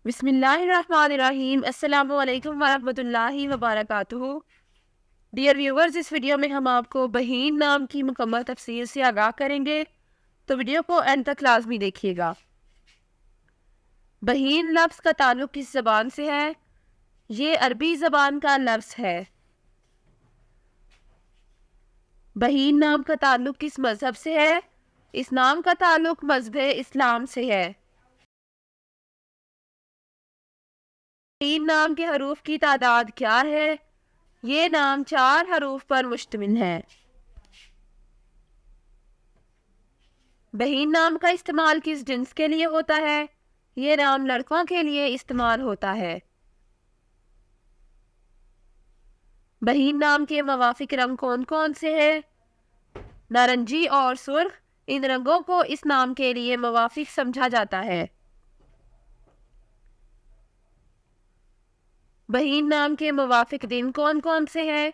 بسم اللہ الرحمن الرحیم۔ السلام علیکم ورحمۃ اللہ وبرکاتہ۔ ڈیئر ویورز، اس ویڈیو میں ہم آپ کو بہین نام کی مکمل تفسیر سے آگاہ کریں گے، تو ویڈیو کو اینڈ تک لازمی دیکھیے گا۔ بہین لفظ کا تعلق کس زبان سے ہے؟ یہ عربی زبان کا لفظ ہے۔ بہین نام کا تعلق کس مذہب سے ہے؟ اس نام کا تعلق مذہب اسلام سے ہے۔ بہین نام کے حروف کی تعداد کیا ہے؟ یہ نام 4 حروف پر مشتمل ہے۔ بہین نام کا استعمال کس جنس کے لیے ہوتا ہے؟ یہ نام لڑکوں کے لیے استعمال ہوتا ہے۔ بہین نام کے موافق رنگ کون کون سے ہیں؟ نارنجی اور سرخ، ان رنگوں کو اس نام کے لیے موافق سمجھا جاتا ہے۔ بہین نام کے موافق دن کون کون سے ہیں؟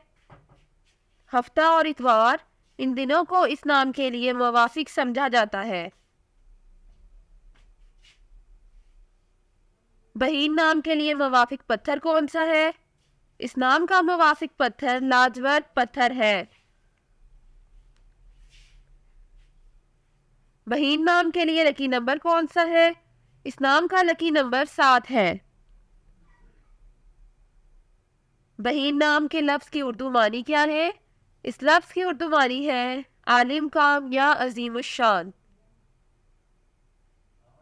ہفتہ اور اتوار، ان دنوں کو اس نام کے لیے موافق سمجھا جاتا ہے۔ بہین نام کے لیے موافق پتھر کون سا ہے؟ اس نام کا موافق پتھر لاجورد پتھر ہے۔ بہین نام کے لیے لکی نمبر کون سا ہے؟ اس نام کا لکی نمبر 7 ہے۔ بہین نام کے لفظ کی اردو معنی کیا ہے؟ اس لفظ کی اردو معنی ہے عالم کام یا عظیم الشان۔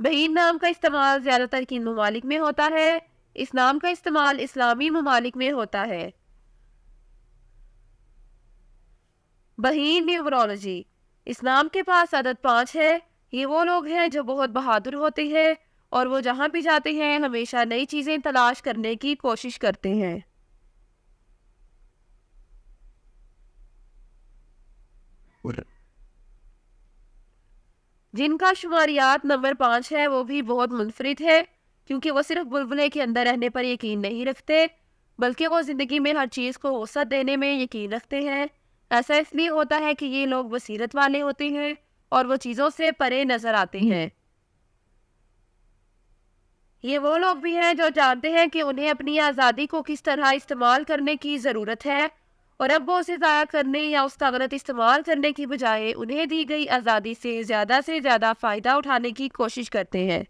بہین نام کا استعمال زیادہ تر کن ممالک میں ہوتا ہے؟ اس نام کا استعمال اسلامی ممالک میں ہوتا ہے۔ بہین نیومرولوجی، اس نام کے پاس عدد 5 ہے۔ یہ وہ لوگ ہیں جو بہت بہادر ہوتے ہیں اور وہ جہاں بھی جاتے ہیں ہمیشہ نئی چیزیں تلاش کرنے کی کوشش کرتے ہیں۔ جن کا شماریات نمبر 5 ہے وہ بھی بہت منفرد ہے، کیونکہ وہ صرف بلبلے کے اندر رہنے پر یقین نہیں رکھتے، بلکہ وہ زندگی میں ہر چیز کو وسعت دینے میں یقین رکھتے ہیں۔ ایسا اس لیے ہوتا ہے کہ یہ لوگ بصیرت والے ہوتے ہیں اور وہ چیزوں سے پرے نظر آتے ہیں۔ یہ وہ لوگ بھی ہیں جو جانتے ہیں کہ انہیں اپنی آزادی کو کس طرح استعمال کرنے کی ضرورت ہے، اور اب وہ اسے ضائع کرنے یا اس کا غلط استعمال کرنے کی بجائے انہیں دی گئی آزادی سے زیادہ فائدہ اٹھانے کی کوشش کرتے ہیں۔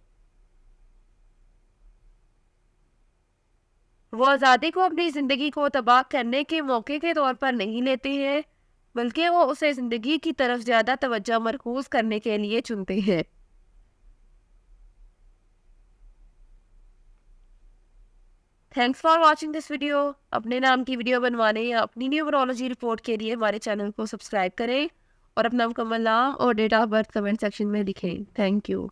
وہ آزادی کو اپنی زندگی کو تباہ کرنے کے موقع کے طور پر نہیں لیتے ہیں، بلکہ وہ اسے زندگی کی طرف زیادہ توجہ مرکوز کرنے کے لیے چنتے ہیں۔ Thanks for watching this video. اپنے نام کی ویڈیو بنوانے یا اپنی نیومرولوجی رپورٹ کے لیے ہمارے چینل کو سبسکرائب کریں اور اپنا مکمل نام اور date of birth comment section میں لکھیں۔ Thank you.